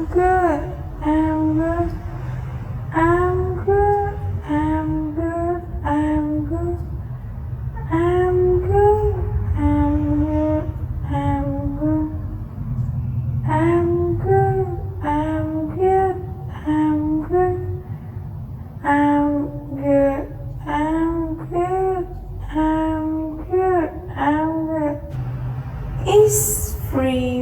good. I'm good. I'm good. I'm good. I'm good. I'm good. I'm good. I'm good. I'm good. I'm good. I'm good. I'm good. I'm good. I'm good. I'm good. It's free.